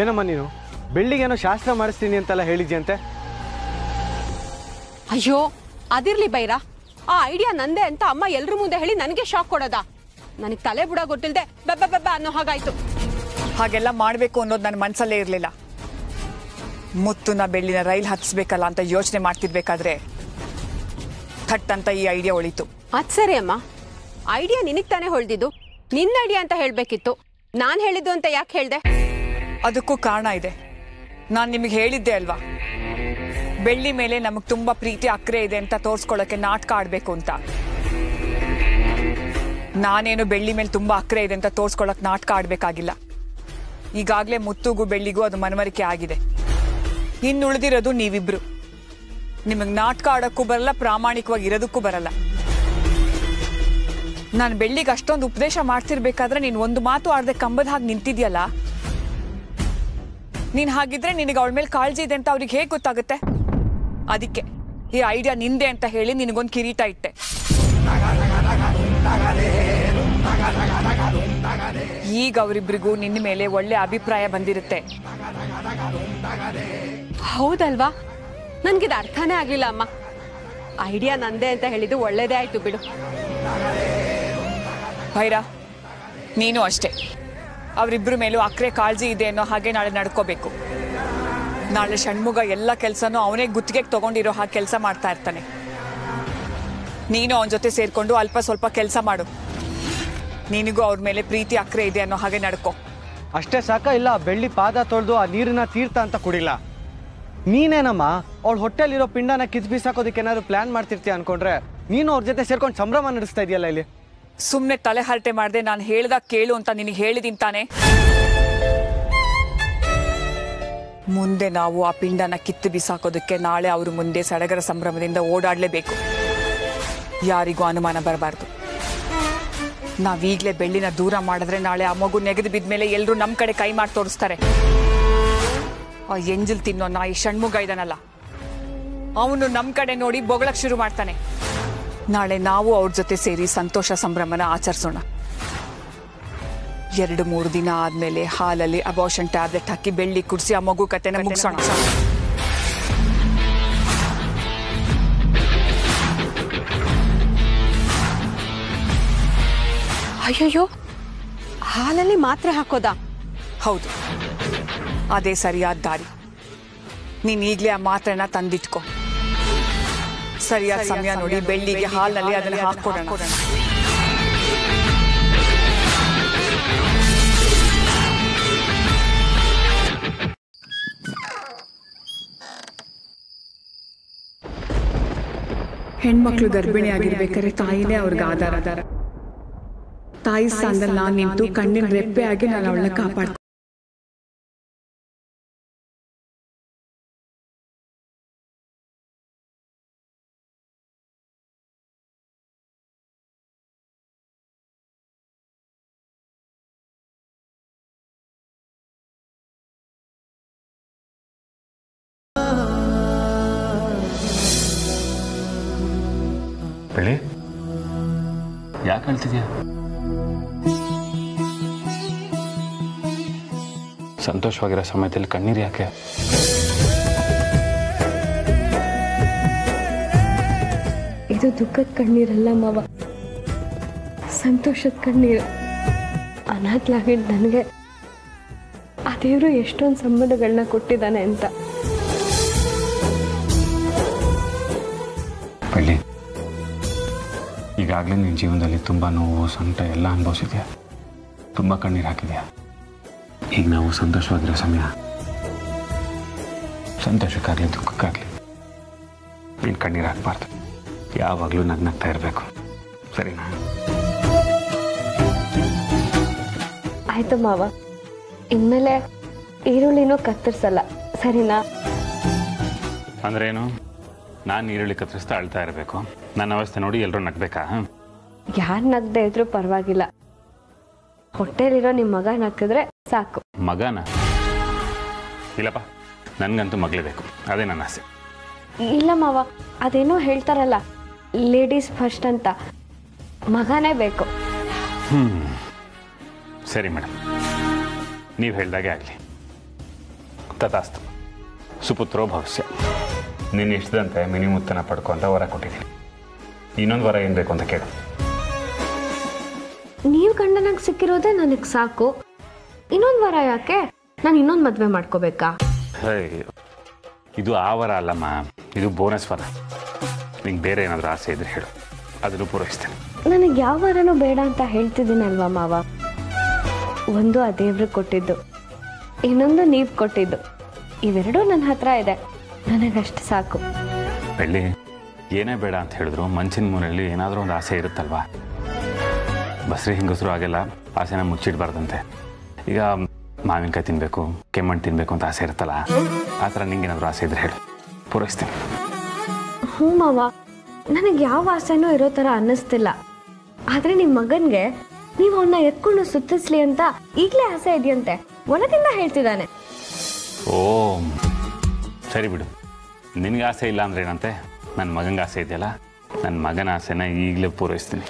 ಏನಮ್ಮ ನೀನು ಬೆಳ್ಳಿಗೇನೋ ಶಾಸ್ತ್ರ ಮಾಡಿಸ್ತೀನಿ ಅಂತೆಲ್ಲ ಹೇಳಿದ್ಯಂತೆ? ಅಯ್ಯೋ ಅದಿರ್ಲಿ ಬೈರ, ಆ ಐಡಿಯಾ ನಂದೇ ಅಂತ ಅಮ್ಮ ಎಲ್ರ ಮುಂದೆ ಹೇಳಿ ನನಗೆ ಶಾಕ್ ಕೊಡೋದಾ? ನನಗೆ ತಲೆ ಬುಡ ಗೊತ್ತಿಲ್ಲದೆ ಬೆಬ್ಬ ಬೆಬ್ಬ ಅನ್ನೋ ಹಾಗಾಯ್ತು. ಹಾಗೆಲ್ಲ ಮಾಡಬೇಕು ಅನ್ನೋದು ನನ್ನ ಮನಸ್ಸಲ್ಲೇ ಇರಲಿಲ್ಲ. ಮುತ್ತುನ ಬೆಳ್ಳಿನ ರೈಲ್ ಹತ್ತಿಸ್ಬೇಕಲ್ಲ ಅಂತ ಯೋಚನೆ ಮಾಡ್ತಿರ್ಬೇಕಾದ್ರೆ ಥಟ್ ಅಂತ ಈ ಐಡಿಯಾ ಉಳಿತು. ಅದ್ ಸರಿ ಅಮ್ಮ, ಐಡಿಯಾ ನಿನಗೆ ತಾನೇ ಹೊಳ್ದಿದ್ದು, ನಿನ್ನ ಐಡಿಯಾ ಅಂತ ಹೇಳ್ಬೇಕಿತ್ತು. ನಾನು ಹೇಳಿದ್ದು ಅಂತ ಯಾಕೆ ಹೇಳ್ದೆ? ಅದಕ್ಕೂ ಕಾರಣ ಇದೆ. ನಾನು ನಿಮಗೆ ಹೇಳಿದ್ದೆ ಅಲ್ವಾ, ಬೆಳ್ಳಿ ಮೇಲೆ ನಮಗೆ ತುಂಬ ಪ್ರೀತಿ ಅಕ್ರೆ ಇದೆ ಅಂತ ತೋರಿಸ್ಕೊಳ್ಳೋಕ್ಕೆ ನಾಟಕ ಆಡಬೇಕು ಅಂತ. ನಾನೇನು ಬೆಳ್ಳಿ ಮೇಲೆ ತುಂಬ ಅಕ್ರೆ ಇದೆ ಅಂತ ತೋರಿಸ್ಕೊಳ್ಳೋಕೆ ನಾಟಕ ಆಡಬೇಕಾಗಿಲ್ಲ. ಈಗಾಗಲೇ ಮುತ್ತುಗೂ ಬೆಳ್ಳಿಗೂ ಅದು ಮನವರಿಕೆ ಆಗಿದೆ. ಇನ್ನು ಉಳಿದಿರೋದು ನೀವಿಬ್ರು. ನಿಮಗೆ ನಾಟಕ ಆಡೋಕ್ಕೂ ಬರಲ್ಲ, ಪ್ರಾಮಾಣಿಕವಾಗಿ ಇರೋದಕ್ಕೂ ಬರಲ್ಲ. ನಾನು ಬೆಳ್ಳಿಗೆ ಅಷ್ಟೊಂದು ಉಪದೇಶ ಮಾಡ್ತಿರ್ಬೇಕಾದ್ರೆ ನೀನು ಒಂದು ಮಾತು ಆಡದೆ ಕಂಬದ ಹಾಗೆ ನಿಂತಿದ್ಯಲ್ಲ. ನೀನು ಹಾಗಿದ್ರೆ ನಿನಗೆ ಅವಳ ಮೇಲೆ ಕಾಳಜಿ ಇದೆ ಅಂತ ಅವ್ರಿಗೆ ಹೇಗೆ ಗೊತ್ತಾಗುತ್ತೆ? ಅದಕ್ಕೆ ಈ ಐಡಿಯಾ ನಿಂದೆ ಅಂತ ಹೇಳಿ ನಿನಗೊಂದು ಕಿರೀಟ ಇಟ್ಟೆ. ಈಗ ಅವರಿಬ್ರಿಗೂ ನಿನ್ನ ಮೇಲೆ ಒಳ್ಳೆ ಅಭಿಪ್ರಾಯ ಬಂದಿರುತ್ತೆ. ಹೌದಲ್ವಾ? ನನ್ಗಿದು ಅರ್ಥನೇ ಆಗ್ಲಿಲ್ಲ ಅಮ್ಮ. ಐಡಿಯಾ ನಂದೇ ಅಂತ ಹೇಳಿದ್ದು ಒಳ್ಳೇದೇ ಆಯ್ತು ಬಿಡು. ಭೈರಾ, ನೀನು ಅಷ್ಟೇ. ಅವರಿಬ್ಬರ ಮೇಲೂ ಅಕ್ರೆ ಕಾಳಜಿ ಇದೆ ಅನ್ನೋ ಹಾಗೆ ನಾಳೆ ನಡ್ಕೋಬೇಕು. ನಾಳೆ ಷಣ್ಮುಗ ಎಲ್ಲ ಕೆಲಸನೂ ಅವನೇ ಗುತ್ತಿಗೆಗೆ ತಗೊಂಡಿರೋ ಹಾಗೆ ಕೆಲಸ ಮಾಡ್ತಾ ಇರ್ತಾನೆ. ನೀನು ಅವನ ಜೊತೆ ಸೇರ್ಕೊಂಡು ಅಲ್ಪ ಸ್ವಲ್ಪ ಕೆಲಸ ಮಾಡು. ನಿನಗೂ ಅವ್ರ ಮೇಲೆ ಪ್ರೀತಿ ಅಕ್ರೆ ಇದೆ ಅನ್ನೋ ಹಾಗೆ ನಡ್ಕೋ. ಅಷ್ಟೇ ಸಾಕ? ಇಲ್ಲ ಬೆಳ್ಳಿ ಪಾದ ತೊಳೆದು ಆ ನೀರನ್ನ ತೀರ್ಥ ಅಂತ ಕುಡಿಲ್ಲ? ನೀನೇನಮ್ಮ ಅವಳ ಹೊಟ್ಟೆಲಿರೋ ಪಿಂಡನ ಕಿತ್ ಬೀಸಾಕೋದಕ್ಕೆ ಏನಾದ್ರು ಪ್ಲಾನ್ ಮಾಡ್ತಿರ್ತೀಯ ಅನ್ಕೊಂಡ್ರೆ ನೀನು ಅವ್ರ ಜೊತೆ ಸೇರ್ಕೊಂಡು ಸಂಭ್ರಮ ನಡೆಸ್ತಾ ಇದೆಯಲ್ಲ ಇಲ್ಲಿ. ಸುಮ್ಮನೆ ತಲೆ ಹರಟೆ ಮಾಡದೆ ನಾನು ಹೇಳ್ದಾಗ ಕೇಳು ಅಂತ ನಿನಗೆ ಹೇಳಿದೀನಿ ತಾನೆ. ಮುಂದೆ ನಾವು ಆ ಪಿಂಡನ ಕಿತ್ತು ಬಿಸಾಕೋದಕ್ಕೆ ನಾಳೆ ಅವ್ರ ಮುಂದೆ ಸಡಗರ ಸಂಭ್ರಮದಿಂದ ಓಡಾಡಲೇಬೇಕು. ಯಾರಿಗೂ ಅನುಮಾನ ಬರಬಾರ್ದು. ನಾವೀಗಲೇ ಬೆಳ್ಳಿನ ದೂರ ಮಾಡಿದ್ರೆ ನಾಳೆ ಆ ಮಗು ನೆಗೆದು ಬಿದ್ಮೇಲೆ ಎಲ್ಲರೂ ನಮ್ಮ ಕಡೆ ಕೈ ಮಾಡಿ ತೋರಿಸ್ತಾರೆ. ಆ ಎಂಜಲ್ ತಿನ್ನೋ ನಾಯಿ ಷಣ್ಮುಗ ಇದಾನಲ್ಲ, ಅವನು ನಮ್ಮ ಕಡೆ ನೋಡಿ ಬೊಗಳಕ್ಕೆ ಶುರು ಮಾಡ್ತಾನೆ. ನಾಳೆ ನಾವು ಅವ್ರ ಜೊತೆ ಸೇರಿ ಸಂತೋಷ ಸಂಭ್ರಮನ ಆಚರಿಸೋಣ. 2-3 ದಿನ ಆದ್ಮೇಲೆ ಹಾಲಲ್ಲಿ ಅಬಾರ್ಷನ್ ಟ್ಯಾಬ್ಲೆಟ್ ಹಾಕಿ ಬೆಳ್ಳಿ ಕುಡಿಸಿ ಆ ಮಗು ಕತೆನ ಮುಗಿಸೋಣ. ಅಯ್ಯಯ್ಯೋ, ಹಾಲಲ್ಲಿ ಮಾತ್ರೆ ಹಾಕೋದಾ? ಹೌದು, ಅದೇ ಸರಿಯಾದ ದಾರಿ. ನೀನ್ ಈಗ್ಲೇ ಆ ಮಾತ್ರೆನ ತಂದಿಟ್ಕೋ. ಸರಿಯಾದ ಸಮಯ ನೋಡಿ ಬೆಳ್ಳಿಗೆ ಹಾಲಿನಲ್ಲಿ ಅದನ್ನ ಹಾಕೊಡೋಣ. ಹೆಣ್ಮಕ್ಳು ಗರ್ಭಿಣಿ ಆಗಿರ್ಬೇಕಾದ್ರೆ ತಾಯಿನೇ ಅವ್ರಿಗೆ ಆಧಾರ. ತಾಯಿ ಸ್ಥಾನದಲ್ಲಿ ನಾನು ನಿಂತು ಕಣ್ಣಿನ ರೆಪ್ಪೆ ಆಗಿ ನಾನು ಅವಳನ್ನ ಕಾಪಾಡ್ತೀನಿ. ಬೆಳ್ಳಿ, ಯಾಕೆ ಹೇಳ್ತಿದ್ಯಾ? ಸಂತೋಷವಾಗಿರೋ ಸಮಯದಲ್ಲಿ ಕಣ್ಣೀರು ಯಾಕೆ? ಇದು ದುಃಖದ ಕಣ್ಣೀರಲ್ಲ ಮಾವ, ಸಂತೋಷದ ಕಣ್ಣೀರು. ಅನಾಥಲಾಗಿದ್ದ ನನಗೆ ಆ ದೇವರು ಎಷ್ಟೊಂದು ಸಂಬಂಧಗಳನ್ನ ಕೊಟ್ಟಿದ್ದಾನೆ ಅಂತ. ಬೆಳ್ಳಿ, ಈಗಾಗಲೇ ನಿನ್ನ ಜೀವನದಲ್ಲಿ ತುಂಬ ನೋವು ಸಂಕಟ ಎಲ್ಲ ಅನುಭವಿಸಿದ್ಯಾ, ತುಂಬ ಕಣ್ಣೀರು ಹಾಕಿದ್ಯಾ. ಈಗ ನಾವು ಸಂತೋಷವಾಗಿರೋ ಸಮಯ. ಸಂತೋಷಕ್ಕಾಗಲಿ ದುಃಖಕ್ಕಾಗಲಿ ನೀನು ಕಣ್ಣೀರು ಹಾಕಬಾರ್ದು. ಯಾವಾಗಲೂ ನಗ್ನಗ್ತಾ ಇರಬೇಕು, ಸರಿನಾ? ಆಯ್ತು ಮಾವ, ಇನ್ಮೇಲೆ ಈರುಳ್ಳಿನೂ ಕತ್ತರಿಸಲ್ಲ, ಸರಿನಾ? ಅಂದ್ರೇನು? ನಾನು ಈರುಳ್ಳಿ ಕತ್ತರಿಸ್ತಾ ಅಳ್ತಾ ಇರಬೇಕು? ನನ್ನ ಅವಸ್ಥೆ ನೋಡಿ ಎಲ್ಲರೂ ನಗ್ಬೇಕಾ? ಯಾರು ನಗ್ದೇ ಇದ್ರೂ ಪರವಾಗಿಲ್ಲ, ಹೊಟ್ಟೆಲಿರೋ ನಿಮ್ಮ ಮಗ ನಕ್ಕಿದ್ರೆ ಸಾಕು. ಮಗನ? ಇಲ್ಲಪ್ಪ, ನನಗಂತೂ ಮಗಳೇ ಬೇಕು, ಅದೇ ನನ್ನ ಆಸೆ. ಇಲ್ಲ ಮಾವ, ಅದೇನೋ ಹೇಳ್ತಾರಲ್ಲ, ಲೇಡೀಸ್ ಫಸ್ಟ್ ಅಂತ, ಮಗನೇ ಬೇಕು. ಸರಿ ಮೇಡಮ್, ನೀವು ಹೇಳ್ದಾಗೆ ಆಗಲಿ. ತಥಾಸ್ತು. ಸುಪುತ್ರೋ ಭವಿಷ್ಯ. ನಿನ್ನ ಇಷ್ಟದಂತೆ ಮಿನಿಮುತ್ತನ ಪಡ್ಕೊ ಅಂತ ವರ ಕೊಟ್ಟಿದ್ದೀನಿ. ಇನ್ನೊಂದು ವರ ಏನು ಬೇಕು ಅಂತ ಕೇಳು. ನೀವು ಗಂಡನಾಗ ಸಿಕ್ಕಿರೋದೇ ನನಗೆ ಸಾಕು. ಇನ್ನೊಂದು ವರ ಯಾಕೆ? ನಾನು ಇನ್ನೊಂದು ಮದುವೆ ಮಾಡ್ಕೋಬೇಕಾ? ಇದು ಆ ವರ ಅಲ್ಲಮ್ಮ, ಇದು ಬೋನಸ್ ವರ. ನಿಂಗೆ ಬೇರೆ ಏನಾದರೂ ಆಸೆ ಇದ್ರೆ ಹೇಳು, ಅದನ್ನು ಪೂರೈಸ್ತೇನೆ. ನನಗೆ ಯಾವ ವರನೂ ಬೇಡ ಅಂತ ಹೇಳ್ತಿದ್ದೀನಲ್ವಾ ಮಾವ. ಒಂದು ಆ ದೇವ್ರಿಗೆ ಕೊಟ್ಟಿದ್ದು, ಇನ್ನೊಂದು ನೀವು ಕೊಟ್ಟಿದ್ದು. ಇವೆರಡೂ ನನ್ನ ಹತ್ರ ಇದೆ, ನನಗಷ್ಟು ಸಾಕು. ಬೆಳ್ಳಿ, ಏನೇ ಬೇಡ ಅಂತ ಹೇಳಿದ್ರು ಮನ್ಸಿನ ಮೂಲೆಯಲ್ಲಿ ಏನಾದರೂ ಒಂದು ಆಸೆ ಇರುತ್ತಲ್ವಾ. ಬಸ್ರಿ ಹಿಂಗಸರು ಹಾಗೆಲ್ಲ ಆಸೆನ ಮುಚ್ಚಿಡ್ಬಾರ್ದಂತೆ. ಈಗ ಮಾವಿನಕಾಯಿ ತಿನ್ನಬೇಕು, ಕೆಮ್ಮಣ್ಣು ತಿನ್ನಬೇಕು ಅಂತ ಆಸೆ ಇರುತ್ತಲ್ಲ, ಆ ಥರ ನಿಂಗೇನಾದರೂ ಆಸೆ ಇದ್ರೆ ಹೇಳು, ಪೂರೈಸ್ತೀನಿ. ಹ್ಞೂ ಮಾವ, ನನಗೆ ಯಾವ ಆಸೆನೂ ಇರೋ ಥರ ಅನ್ನಿಸ್ತಿಲ್ಲ. ಆದರೆ ನಿಮ್ಮ ಮಗನಿಗೆ ನೀವು ಅವನ್ನ ಎತ್ಕೊಂಡು ಸುತ್ತಿಸ್ಲಿ ಅಂತ ಈಗಲೇ ಆಸೆ ಇದೆಯಂತೆ, ಒಳಗಿಂದ ಹೇಳ್ತಿದ್ದಾನೆ. ಓ ಸರಿ ಬಿಡು, ನಿನಗೆ ಆಸೆ ಇಲ್ಲ ಅಂದ್ರೆ ಏನಂತೆ. ನನ್ನ ಮಗನಿಗೆ ಆಸೆ ಇದೆಯಲ್ಲ, ನನ್ನ ಮಗನ ಆಸೆನ ಈಗಲೇ ಪೂರೈಸ್ತೀನಿ.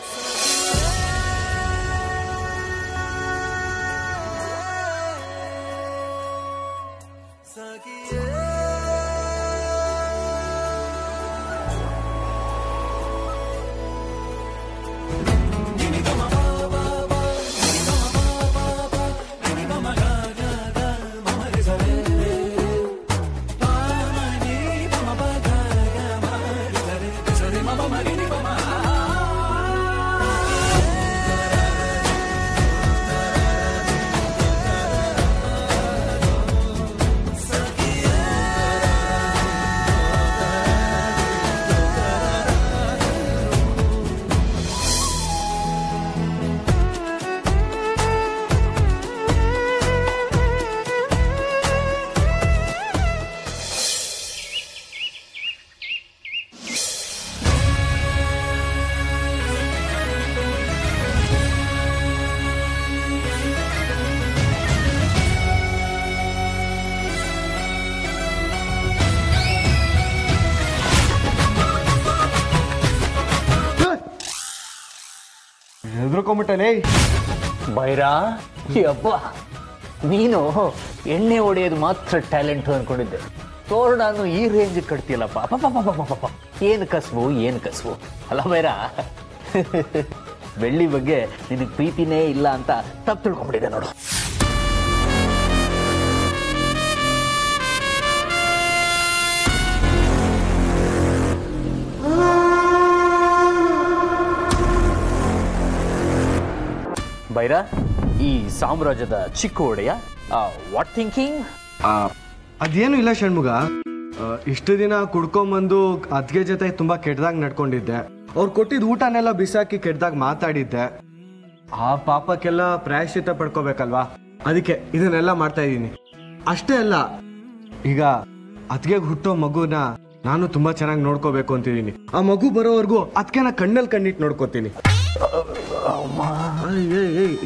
ಹೆದರ್ಕೊಂಬಿಟ್ಟಲೇ ಬೈರಾ. ಅಬ್ಬ, ನೀನು ಎಣ್ಣೆ ಹೊಡೆಯೋದು ಮಾತ್ರ ಟ್ಯಾಲೆಂಟು ಅಂದ್ಕೊಂಡಿದ್ದೆ. ತೋರಣನು ಈ ರೇಂಜ್ ಕಟ್ತೀಯಲ್ಲಪ್ಪ. ಪಾಪ ಏನು ಕಸಬು, ಏನು ಕಸಬು ಅಲ್ಲ ಬೈರಾ. ಬೆಳ್ಳಿ ಬಗ್ಗೆ ನಿನಗೆ ಪ್ರೀತಿನೇ ಇಲ್ಲ ಅಂತ ತಪ್ಪು ತಿಳ್ಕೊಂಡ್ಬಿಟ್ಟಿದೆ ನೋಡು. ಬೈರಾ, ಈ ಸಾಮ್ರಾಜ್ಯದ ಚಿಕ್ಕ ಒಡೆಯ, ವಾಟ್ ಥಿಂಕಿಂಗ್? ಅದೇನು ಇಲ್ಲ ಷಣ್ಮುಗ. ಇಷ್ಟು ದಿನ ಕುಡ್ಕೊಂಬಂದು ಅದ್ಗೆ ಜೊತೆ ತುಂಬಾ ಕೆಟ್ಟದಾಗ ನಡ್ಕೊಂಡಿದ್ದೆ. ಅವ್ರು ಕೊಟ್ಟಿದ್ದ ಊಟನೆಲ್ಲ ಬಿಸಾಕಿ ಕೆಟ್ಟದಾಗ ಮಾತಾಡಿದ್ದೆ. ಆ ಪಾಪಕ್ಕೆಲ್ಲ ಪ್ರಾಯಶ್ಚಿತ್ತ ಪಡ್ಕೋಬೇಕಲ್ವಾ, ಅದಕ್ಕೆ ಇದನ್ನೆಲ್ಲ ಮಾಡ್ತಾ ಇದ್ದೀನಿ. ಅಷ್ಟೇ ಅಲ್ಲ, ಈಗ ಅದ್ಗೆ ಹುಟ್ಟೋ ಮಗುನ ನಾನು ತುಂಬಾ ಚೆನ್ನಾಗಿ ನೋಡ್ಕೋಬೇಕು ಅಂತಿದ್ದೀನಿ. ಆ ಮಗು ಬರೋವರೆಗೂ ಅದಕ್ಕೆ ನಾ ಕಣ್ಣಲ್ಲಿ ಕಣ್ಣಿಟ್ಟು ನೋಡ್ಕೋತೀನಿ.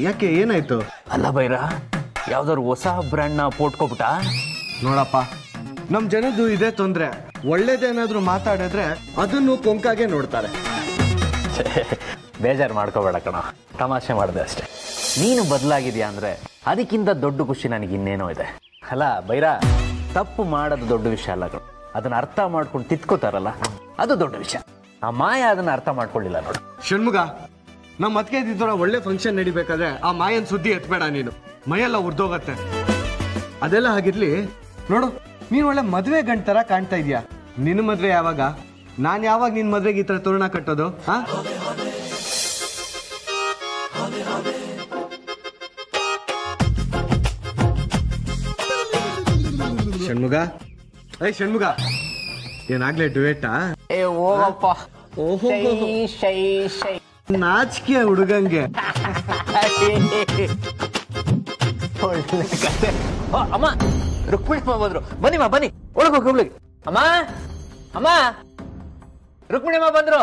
ಯಾಕೆ, ಏನಾಯ್ತು? ಅಲ್ಲ ಬೈರಾ, ಯಾವ್ದಾದ್ರು ಹೊಸ ಬ್ರ್ಯಾಂಡ್ನ ಪೋಟ್ಕೊಬಿಟ್ಟ? ನೋಡಪ್ಪ, ನಮ್ ಜನದ್ದು ಇದೇ ತೊಂದ್ರೆ. ಒಳ್ಳೇದೇನಾದ್ರೂ ಮಾತಾಡಿದ್ರೆ ಅದನ್ನು ಕೊಂಕಾಗೆ ನೋಡ್ತಾರೆ. ಬೇಜಾರು ಮಾಡ್ಕೋಬೇಡ ಕಣ, ತಮಾಷೆ ಮಾಡಿದೆ ಅಷ್ಟೆ. ನೀನು ಬದಲಾಗಿದ್ಯಾ ಅಂದ್ರೆ ಅದಕ್ಕಿಂತ ದೊಡ್ಡ ಖುಷಿ ನನಗೆ ಇನ್ನೇನೋ ಇದೆ. ಅಲ್ಲ ಬೈರಾ, ತಪ್ಪು ಮಾಡೋದು ದೊಡ್ಡ ವಿಷಯ ಅಲ್ಲ ಕಣ, ಅದನ್ನ ಅರ್ಥ ಮಾಡ್ಕೊಂಡು ತಿತ್ಕೋತಾರಲ್ಲ ಅದು ದೊಡ್ಡ ವಿಷಯ. ಆ ಮಾಯ ಅದನ್ನ ಅರ್ಥ ಮಾಡ್ಕೊಳ್ಳಿಲ್ಲ ನೋಡು. ಷಣ್ಮುಗ, ನಮ್ಮ ಅತ್ತಿಗೆ ಇದ್ದಿದ್ದೋರ ಒಳ್ಳೆ ಫಂಕ್ಷನ್ ನಡಿಬೇಕಾದ್ರೆ ಆ ಮಾಯನ್ ಸುದ್ದಿ ಎತ್ಬೇಡ ನೀನು. ಮೈಯೆಲ್ಲ ಉರ್ದೋಗತ್ತೆ. ಅದೆಲ್ಲ ಹಾಗಿರ್ಲಿ, ನೋಡು, ನೀನ್ ಒಳ್ಳೆ ಮದ್ವೆ ಗಂಡ ತರ ಕಾಣ್ತಾ ಇದೀಯಾ. ನಿನ್ನ ಮದ್ವೆ ಯಾವಾಗ? ನಾನ್ ಯಾವಾಗ ನಿನ್ ಮದ್ವೆಗೆ ಈ ತರ ತೋರಣ ಕಟ್ಟೋದು? ಹಾ, ಷಣ್ಮುಗ, ಷಣ್ಮುಗ, ಏನಾಗ್ಲೇ ಡುವೇಟಾ? ಏ ಹೋಗಪ್ಪ. ಓಹೋ, ಶೈ ಶೈ ನಾಚಿಕೆ ಹುಡುಗಂಗೆ. ಒಳ್ಳೆ ಕತೆ. ಅಮ್ಮ, ರುಕ್ಮಿಣಮ್ಮ ಬಂದ್ರು. ಬನ್ನಿಮ್ಮ, ಬನ್ನಿ, ಒಳಗೋಗಿ ಒಳಗೆ. ಅಮ್ಮ, ಅಮ್ಮ, ರುಕ್ಮಿಣಮ್ಮ ಬಂದ್ರು.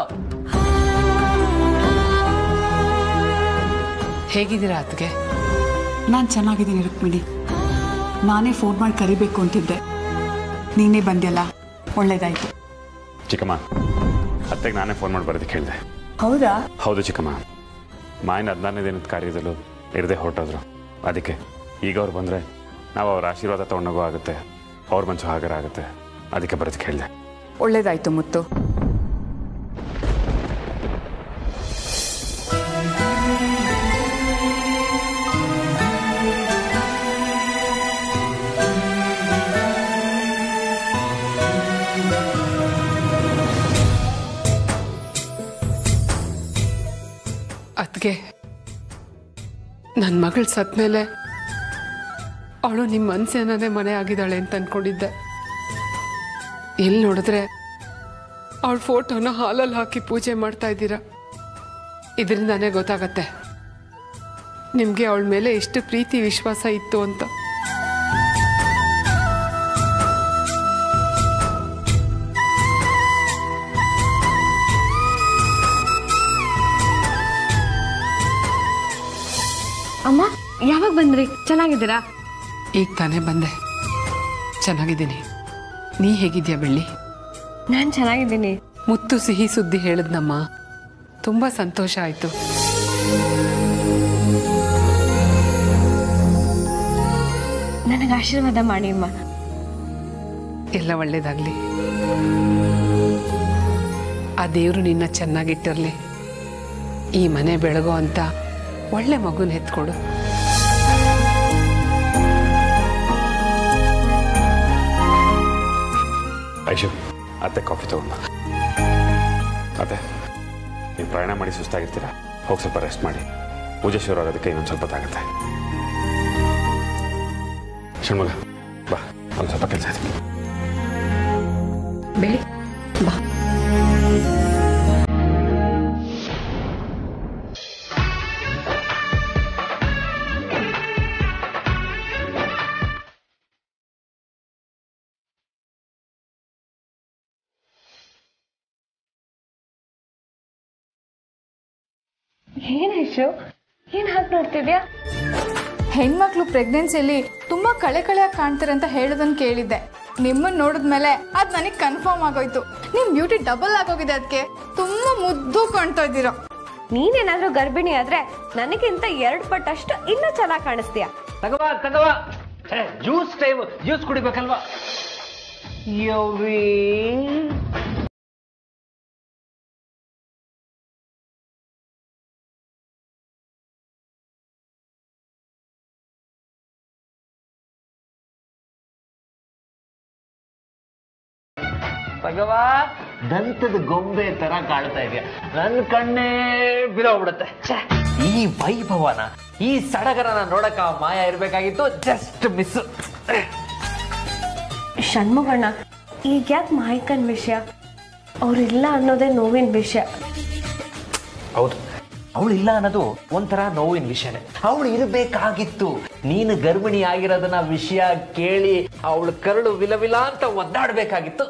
ಹೇಗಿದ್ದೀರಾ ಅತ್ತಿಗೆ? ನಾನು ಚೆನ್ನಾಗಿದ್ದೀನಿ ರುಕ್ಮಿಣಿ. ನಾನೇ ಫೋನ್ ಮಾಡಿ ಕರಿಬೇಕು ಅಂತಿದ್ದೆ, ನೀನೇ ಬಂದ್ಯಲ್ಲ, ಒಳ್ಳೇದಾಯ್ತು. ಚಿಕ್ಕಮ್ಮ, ಅತ್ತೆಗೆ ನಾನೇ ಫೋನ್ ಮಾಡಿ ಬರೋದಕ್ಕೆ ಹೇಳಿದೆ. ಹೌದಾ? ಹೌದು ಚಿಕ್ಕಮ್ಮ, ಮಾಯನ 14ನೇ ದಿನದ ಕಾರ್ಯದಲ್ಲೂ ಇರದೆ ಹೊರಟೋದ್ರು. ಅದಕ್ಕೆ ಈಗ ಅವ್ರು ಬಂದರೆ ನಾವು ಅವ್ರ ಆಶೀರ್ವಾದ ತೊಗೊಂಡೋಗೋ ಆಗುತ್ತೆ. ಅವ್ರ ಮನಸ್ಸು ಹಾಗಾರ ಆಗುತ್ತೆ, ಅದಕ್ಕೆ ಬರೋದಕ್ಕೆ ಹೇಳಿದೆ. ಒಳ್ಳೇದಾಯ್ತು ಮುತ್ತು. ಅದಕ್ಕೆ ನನ್ನ ಮಗಳು ಸತ್ಮೇಲೆ ಅವಳು ನಿಮ್ಮ ಮನಸ್ಸೇನೇ ಮನೆ ಆಗಿದ್ದಾಳೆ ಅಂತ ಅಂದ್ಕೊಂಡಿದ್ದೆ. ಎಲ್ಲಿ ನೋಡಿದ್ರೆ ಅವಳ ಫೋಟೋನ ಹಾಲಲ್ಲಿ ಹಾಕಿ ಪೂಜೆ ಮಾಡ್ತಾ ಇದ್ದೀರಾ. ಇದರಿಂದಾನೇ ಗೊತ್ತಾಗತ್ತೆ ನಿಮಗೆ ಅವಳ ಮೇಲೆ ಎಷ್ಟು ಪ್ರೀತಿ ವಿಶ್ವಾಸ ಇತ್ತು ಅಂತ. ಅಮ್ಮ ಯಾವಾಗ ಬಂದ್ರಿ? ಚೆನ್ನಾಗಿದ್ದೀರಾ? ಈಗ ತಾನೇ ಬಂದೆ, ಚೆನ್ನಾಗಿದ್ದೀನಿ. ನೀ ಹೇಗಿದ್ಯಾ ಬೆಳ್ಳಿ? ನಾನು ಚೆನ್ನಾಗಿದ್ದೀನಿ. ಮುತ್ತು ಸಿಹಿ ಸುದ್ದಿ ಹೇಳಿದ್ನಮ್ಮ, ತುಂಬ ಸಂತೋಷ ಆಯಿತು. ನನಗೆ ಆಶೀರ್ವಾದ ಮಾಡಿ ಅಮ್ಮ. ಎಲ್ಲ ಒಳ್ಳೇದಾಗಲಿ. ಆ ದೇವರು ನಿನ್ನ ಚೆನ್ನಾಗಿಟ್ಟಿರಲಿ. ಈ ಮನೆ ಬೆಳಗೋ ಅಂತ ಒಳ್ಳೆ ಮಗುನ ಎತ್ಕೊಡು. ಐಶು, ಅತ್ತೆ ಕಾಫಿ ತಗೊಂಡ. ಅತ್ತೆ, ನೀವು ಪ್ರಯಾಣ ಮಾಡಿ ಸುಸ್ತಾಗಿರ್ತೀರಾ, ಹೋಗಿ ಸ್ವಲ್ಪ ರೆಸ್ಟ್ ಮಾಡಿ. ಪೂಜೆ ಶುರು ಆಗೋದಕ್ಕೆ ಇನ್ನೊಂದು ಸ್ವಲ್ಪ ಹೊತ್ತಾಗುತ್ತೆ. ಷಣ್ಮುಗ ಬಾ, ಒಂದು ಸ್ವಲ್ಪ ಕೆಲಸ ಇದೆ. ಬೆಳಿ ಬಾ. ಏನಾಯ್ತು? ಏನ್ ಹಾಕಿ ನೋಡ್ತಿದ್ಯಾ? ಹೆಣ್ಮಕ್ಳು ಪ್ರೆಗ್ನೆನ್ಸಿಯಲ್ಲಿ ತುಂಬಾ ಕಳೆ ಕಾಣ್ತಾರೆ ಅಂತ ಹೇಳೋದನ್ನ ಕೇಳಿದ್ದೆ. ನಿಮ್ಮನ್ನ ನೋಡಿದ್ಮೇಲೆ ಅದ್ ನನಗೆ ಕನ್ಫರ್ಮ್ ಆಗೋಯ್ತು. ನಿಮ್ ಬ್ಯೂಟಿ ಡಬಲ್ ಆಗೋಗಿದೆ. ಅದಕ್ಕೆ ತುಂಬಾ ಮುದ್ದು ಕಾಣ್ತಾ ಇದ್ದೀರಾ. ನೀನೇನಾದ್ರೂ ಗರ್ಭಿಣಿ ಆದ್ರೆ ನನಗಿಂತ 2 ಪಟ್ಟಷ್ಟು ಇನ್ನೂ ಚೆನ್ನಾಗಿ ಕಾಣಿಸ್ತೀಯ. ತಗವಾ ಜ್ಯೂಸ್ ಟೈಮ್, ಜ್ಯೂಸ್ ಕುಡಿಬೇಕಲ್ವಾ? ಯವ್ವಿ ಭಗವಾ, ದಂತದ ಗೊಂಬೆ ತರ ಕಾಣ್ತಾ ಇದೆಯಾ. ನನ್ನ ಕಣ್ಣೇ ಬಿಡೋಗ್ಬಿಡುತ್ತೆ. ಈ ವೈಭವನ, ಈ ಸಡಗರನ ನೋಡಕ ಮಾಯ ಇರ್ಬೇಕಾಗಿತ್ತು. Just miss. ಷಣ್ಮುಗಣ್ಣ, ಈಗ ಯಾಕೆ ಮಾಯಕನ್ ವಿಷಯ? ಅವ್ರಿಲ್ಲ ಅನ್ನೋದೇ ನೋವಿನ ವಿಷಯ. ಹೌದು, ಅವಳಿಲ್ಲ ಅನ್ನೋದು ಒಂಥರ ನೋವಿನ ವಿಷಯನೇ. ಅವಳು ಇರಬೇಕಾಗಿತ್ತು. ನೀನು ಗರ್ಭಿಣಿ ಆಗಿರೋದನ್ನ ವಿಷಯ ಕೇಳಿ ಅವಳು ಕರಳು ವಿಲವಿಲ ಅಂತ ಒದ್ದಾಡ್ಬೇಕಾಗಿತ್ತು.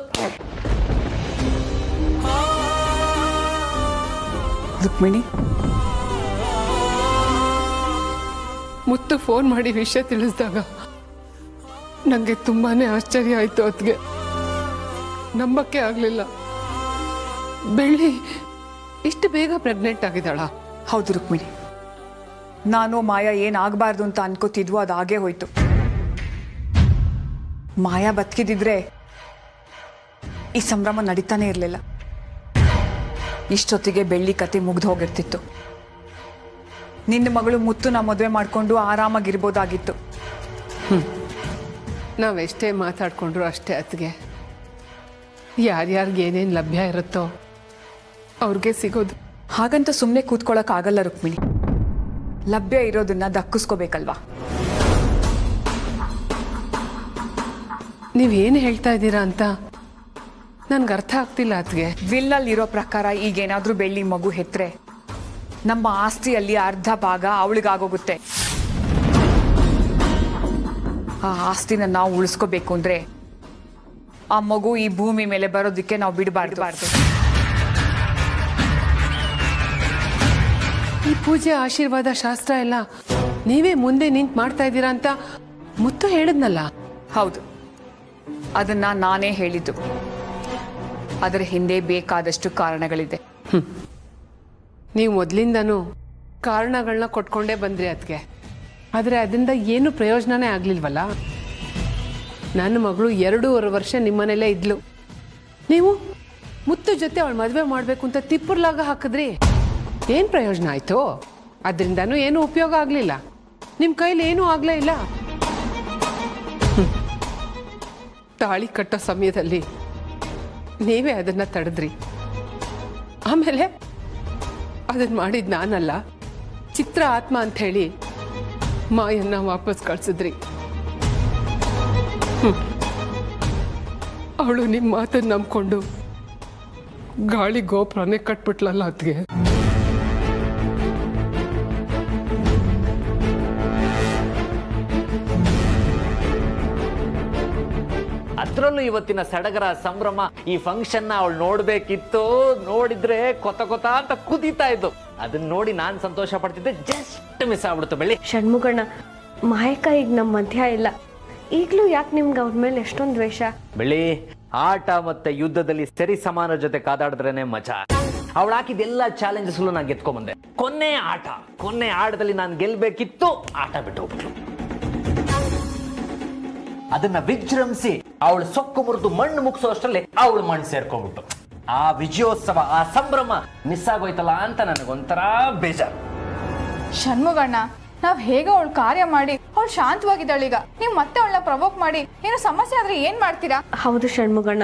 ರುಕ್ಮಿಣಿ, ಮುತ್ತು ಫೋನ್ ಮಾಡಿ ವಿಷಯ ತಿಳಿಸಿದಾಗ ನನಗೆ ತುಂಬಾನೇ ಆಶ್ಚರ್ಯ ಆಯಿತು. ಅದಕ್ಕೆ ನಂಬಕ್ಕೆ ಆಗಲಿಲ್ಲ. ಬೆಳ್ಳಿ ಇಷ್ಟು ಬೇಗ ಪ್ರೆಗ್ನೆಂಟ್ ಆಗಿದ್ದಾಳ? ಹೌದು ರುಕ್ಮಿಣಿ, ನಾನು ಮಾಯಾ ಏನಾಗಬಾರ್ದು ಅಂತ ಅನ್ಕೋತಿದ್ವು, ಅದು ಹಾಗೇ ಹೋಯ್ತು. ಮಾಯಾ ಬದುಕಿದಿದ್ರೆ ಈ ಸಂಭ್ರಮ ನಡೀತಾನೆ ಇರಲಿಲ್ಲ. ಇಷ್ಟೊತ್ತಿಗೆ ಬೆಳ್ಳಿ ಕತೆ ಮುಗ್ದು ಹೋಗಿರ್ತಿತ್ತು. ನಿನ್ನ ಮಗಳು ಮುತ್ತುನ ಮದುವೆ ಮಾಡಿಕೊಂಡು ಆರಾಮಾಗಿರ್ಬೋದಾಗಿತ್ತು. ನಾವೆಷ್ಟೇ ಮಾತಾಡ್ಕೊಂಡ್ರು ಅಷ್ಟೇ. ಅತ್ತಿಗೆ ಯಾರ್ಯಾರಿಗೆ ಏನೇನು ಲಭ್ಯ ಇರುತ್ತೋ ಅವ್ರಿಗೆ ಸಿಗೋದು. ಹಾಗಂತ ಸುಮ್ಮನೆ ಕೂತ್ಕೊಳ್ಳೋಕ್ಕಾಗಲ್ಲ ರುಕ್ಮಿಣಿ. ಲಭ್ಯ ಇರೋದನ್ನ ದಕ್ಕಿಸ್ಕೋಬೇಕಲ್ವಾ? ನೀವೇನು ಹೇಳ್ತಾ ಇದ್ದೀರಾ ಅಂತ ನನ್ಗೆ ಅರ್ಥ ಆಗ್ತಿಲ್ಲ ಅತ್ತಿಗೆ. ವಿಲ್ಲಲ್ಲಿರೋ ಪ್ರಕಾರ ಈಗೇನಾದ್ರೂ ಬೆಳ್ಳಿ ಮಗು ಹೆತ್ರೆ ನಮ್ಮ ಆಸ್ತಿಯಲ್ಲಿ ಅರ್ಧ ಭಾಗ ಅವಳಿಗಾಗೋಗುತ್ತೆ. ಆ ಆಸ್ತಿನ ನಾವು ಉಳಿಸ್ಕೋಬೇಕು ಅಂದ್ರೆ ಆ ಮಗು ಈ ಭೂಮಿ ಮೇಲೆ ಬರೋದಕ್ಕೆ ನಾವು ಬಿಡಬಾರ್ದು. ಈ ಪೂಜೆ, ಆಶೀರ್ವಾದ, ಶಾಸ್ತ್ರ ಎಲ್ಲ ನೀವೇ ಮುಂದೆ ನಿಂತು ಮಾಡ್ತಾ ಇದ್ದೀರಾ ಅಂತ ಮುತ್ತು ಹೇಳಿದ್ನಲ್ಲ? ಹೌದು, ಅದನ್ನ ನಾನೇ ಹೇಳಿದ್ದು. ಅದರ ಹಿಂದೆ ಬೇಕಾದಷ್ಟು ಕಾರಣಗಳಿದೆ. ನೀವು ಮೊದಲಿಂದನೂ ಕಾರಣಗಳನ್ನ ಕೊಟ್ಕೊಂಡೇ ಬಂದ್ರಿ ಅದಕ್ಕೆ. ಆದರೆ ಅದರಿಂದ ಏನು ಪ್ರಯೋಜನನೇ ಆಗ್ಲಿಲ್ವಲ್ಲ? ನನ್ನ ಮಗಳು 2.5 ವರ್ಷ ನಿಮ್ಮನೇಲೇ ಇದ್ಲು. ನೀವು ಮುತ್ತು ಜೊತೆ ಅವಳು ಮದುವೆ ಮಾಡಬೇಕು ಅಂತ ತಿಪ್ಪರ್ಲಾಗ ಹಾಕಿದ್ರಿ. ಏನು ಪ್ರಯೋಜನ ಆಯಿತು? ಅದರಿಂದನೂ ಏನೂ ಉಪಯೋಗ ಆಗಲಿಲ್ಲ. ನಿಮ್ಮ ಕೈಲಿ ಏನೂ ಆಗಲೇ ಇಲ್ಲ. ತಾಳಿ ಕಟ್ಟೋ ಸಮಯದಲ್ಲಿ ನೀವೇ ಅದನ್ನು ತಡೆದ್ರಿ. ಆಮೇಲೆ ಅದನ್ನು ಮಾಡಿದ್ದು ನಾನಲ್ಲ, ಚಿತ್ರ ಆತ್ಮ ಅಂಥೇಳಿ ಮಾಯನ್ನ ವಾಪಸ್ ಕಳಿಸಿದ್ರಿ. ಅವಳು ನಿಮ್ಮ ಮಾತನ್ನು ನಂಬ್ಕೊಂಡು ಗಾಳಿ ಗೋಪುರನೇ ಕಟ್ಬಿಟ್ಲಲ್ಲ ಅದಕ್ಕೆ. ಅದ್ರಲ್ಲೂ ಇವತ್ತಿನ ಸಡಗರ ಸಂಭ್ರಮ, ಈ ಫಂಕ್ಷನ್ ಅವಳು ನೋಡ್ಬೇಕಿತ್ತು. ನೋಡಿದ್ರೆ ಕೊತ ಕೊತ ಅಂತ ಕುದೀತಾ ಇದ್ದು. ಅದನ್ನ ನೋಡಿ ನಾನ್ ಸಂತೋಷ ಪಡ್ತಿದ್ದೆ. ಜಸ್ಟ್ ಮಿಸ್ ಆಗ್ಬಿಡ್ತು ಬೆಳ್ಳಿ. ಷಣ್ಮುಗಣ್ಣ, ಮಾಯಕ ಈಗ ನಮ್ಮ ಮಧ್ಯ ಇಲ್ಲ. ಈಗಲೂ ಯಾಕೆ ನಿಮ್ಗೆ ಅವ್ರ ಮೇಲೆ ಎಷ್ಟೊಂದು ದ್ವೇಷ? ಬೆಳ್ಳಿ, ಆಟ ಮತ್ತೆ ಯುದ್ಧದಲ್ಲಿ ಸರಿ ಸಮಾನ ಜೊತೆ ಕಾದಾಡಿದ್ರೇನೆ ಮಜಾ. ಅವಳು ಹಾಕಿದ್ದೆಲ್ಲ ಚಾಲೆಂಜಸ್ ನಾನು ಗೆದ್ಕೊಂಡ್ಬಂದೆ. ಕೊನೆ ಆಟದಲ್ಲಿ ನಾನು ಗೆಲ್ಬೇಕಿತ್ತು, ಆಟ ಬಿಟ್ಟು ಹೋಗ್ಬಿಟ್ಲು. ಅದನ್ನ ವಿಜೃಂಭಿಸಿ ಅವಳು ಸೊಕ್ಕು ಮುರಿದು ಮಣ್ಣು ಮುಗಿಸೋ ಅಷ್ಟರಲ್ಲಿ ಅವಳು ಮಣ್ಣು ಸೇರ್ಕೊಂಡ್ಬಿಟ್ಟು. ಆ ವಿಜಯೋತ್ಸವ, ಆ ಸಂಭ್ರಮ ಮಿಸ್ ಆಗೋಯ್ತಲ್ಲ ಅಂತ ನನಗೊಂಥರ ಬೇಜಾರು. ಷಣ್ಮುಗಣ್ಣ, ನಾವ್ ಹೇಗೋ ಅವಳು ಕಾರ್ಯ ಮಾಡಿ ಅವಳು ಶಾಂತವಾಗಿದ್ದಾಳೆ. ಈಗ ನೀವು ಮತ್ತೆ ಅವಳನ್ನ ಪ್ರವೋಕ್ ಮಾಡಿ ಏನೋ ಸಮಸ್ಯೆ ಆದ್ರೆ ಏನ್ ಮಾಡ್ತೀರಾ? ಹೌದು ಷಣ್ಮುಗಣ್ಣ,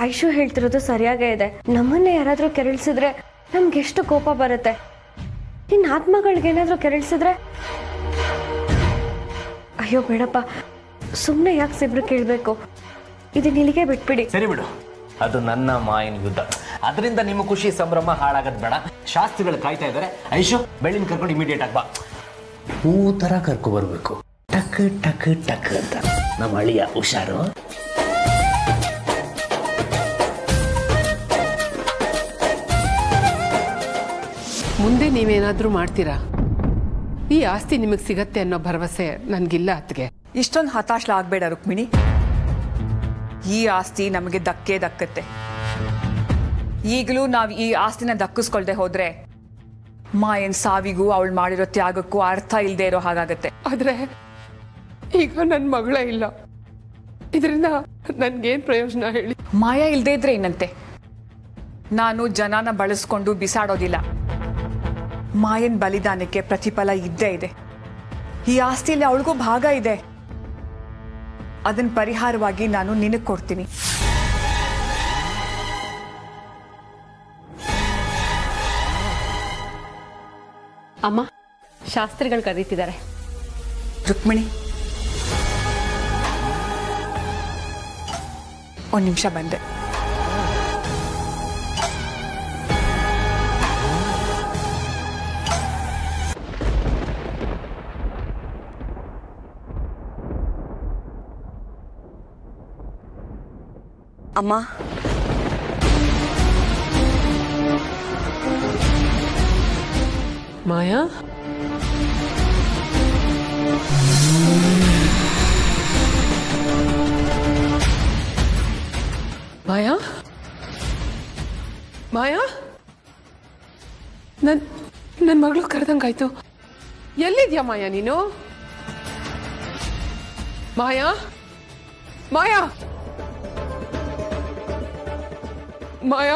ಐಶು ಹೇಳ್ತಿರೋದು ಸರಿಯಾಗೇ ಇದೆ. ನಮ್ಮನ್ನೇ ಯಾರಾದ್ರೂ ಕೆರಳಿಸಿದ್ರೆ ನಮ್ಗೆ ಎಷ್ಟು ಕೋಪ ಬರುತ್ತೆ. ಇನ್ನು ಆತ್ಮಗಳಿಗೇನಾದ್ರೂ ಕೆರಳಿಸಿದ್ರೆ ಅಯ್ಯೋ ಬೇಡಪ್ಪ, ಸುಮ್ಮನೆ ಯಾಕೆ ಸಿಬ್ರು ಕೇಳಬೇಕು? ಇದನ್ನ ಇಲ್ಲಿಗೆ ಬಿಟ್ಬಿಡಿ. ಸರಿ ಬಿಡು, ಅದು ನನ್ನ ಮಾಯನ ಯುದ್ಧ. ಅದರಿಂದ ನಿಮ್ಮ ಖುಷಿ ಸಂಭ್ರಮ ಹಾಳಾಗದ್ ಬೇಡ. ಶಾಸ್ತ್ರಿಗಳು ಕಾಯ್ತಾ ಇದ್ದಾರೆ. ಐಶು, ಬೆಳ್ಳಿನ ಕರ್ಕೊಂಡು ಇಮಿಡಿಯೇಟ್ ಆಗಿ ಬಾ. ಹೂ ತರ ಕರ್ಕೊ ಬರ್ಬೇಕು. ಟಕ್ ಟಕ್ ಟಕ್ ಅಂತ. ನಮ್ಮ ಅಳಿಯ ಹುಷಾರು. ಮುಂದೆ ನೀವೇನಾದ್ರೂ ಮಾಡ್ತೀರಾ? ಈ ಆಸ್ತಿ ನಿಮಗೆ ಸಿಗತ್ತೆ ಅನ್ನೋ ಭರವಸೆ ನನ್ಗಿಲ್ಲ ಅತ್ಗೆ. ಇಷ್ಟೊಂದು ಹತಾಶಲ ಆಗ್ಬೇಡ ರುಕ್ಮಿಣಿ. ಈ ಆಸ್ತಿ ನಮಗೆ ದಕ್ಕತ್ತೆ. ಈಗಲೂ ನಾವು ಈ ಆಸ್ತಿನ ದಕ್ಕಿಸ್ಕೊಳ್ದೆ ಹೋದ್ರೆ ಮಾಯನ್ ಸಾವಿಗೂ ಅವಳು ಮಾಡಿರೋ ತ್ಯಾಗಕ್ಕೂ ಅರ್ಥ ಇಲ್ಲದೆ ಇರೋ ಹಾಗಾಗತ್ತೆ. ಆದ್ರೆ ಈಗ ನನ್ನ ಮಗಳೇ ಇಲ್ಲ. ಇದರಿಂದ ನನ್ಗೇನ್ ಪ್ರಯೋಜನ ಹೇಳಿ? ಮಾಯ ಇಲ್ಲದೆ ಇದ್ರೆ ಏನಂತೆ? ನಾನು ಜನನ ಬಳಸ್ಕೊಂಡು ಬಿಸಾಡೋದಿಲ್ಲ. ಮಾಯನ್ ಬಲಿದಾನಕ್ಕೆ ಪ್ರತಿಫಲ ಇದ್ದೇ ಇದೆ. ಈ ಆಸ್ತಿಯಲ್ಲಿ ಅವಳಿಗೂ ಭಾಗ ಇದೆ. ಅದನ್ನ ಪರಿಹಾರವಾಗಿ ನಾನು ನಿನಗೆ ಕೊಡ್ತೀನಿ. ಅಮ್ಮ, ಶಾಸ್ತ್ರಿಗಳು ಕರೀತಿದ್ದಾರೆ. ರುಕ್ಮಿಣಿ, ಒಂದು ನಿಮಿಷ ಬಂದೆ. ಅಮ್ಮ, ಮಾಯಾ, ಮಾಯಾ, ಮಾಯಾ, ನನ್ನ ಮಗಳು ಕರೆದಂಗಾಯ್ತು. ಎಲ್ಲಿದ್ಯಾ ಮಾಯಾ ನೀನು? ಮಾಯಾ, ಮಾಯಾ, ಮಾಯಾ,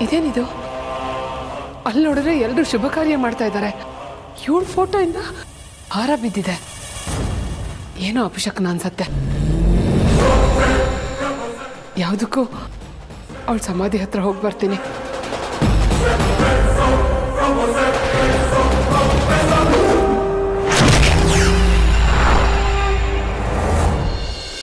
ಇದೇನಿದು? ಅಲ್ಲಿ ನೋಡಿದ್ರೆ ಎಲ್ಲರೂ ಶುಭ ಕಾರ್ಯ ಮಾಡ್ತಾ ಇದ್ದಾರೆ. ಇವಳ ಫೋಟೋ ಇಂದ ಹಾರ ಬಿದ್ದಿದೆ. ಏನೋ ಅಪಶಕನ ಅನ್ಸತ್ತೆ. ಯಾವುದಕ್ಕೂ ಅವಳ ಸಮಾಧಿ ಹತ್ರ ಹೋಗಿ ಬರ್ತೀನಿ.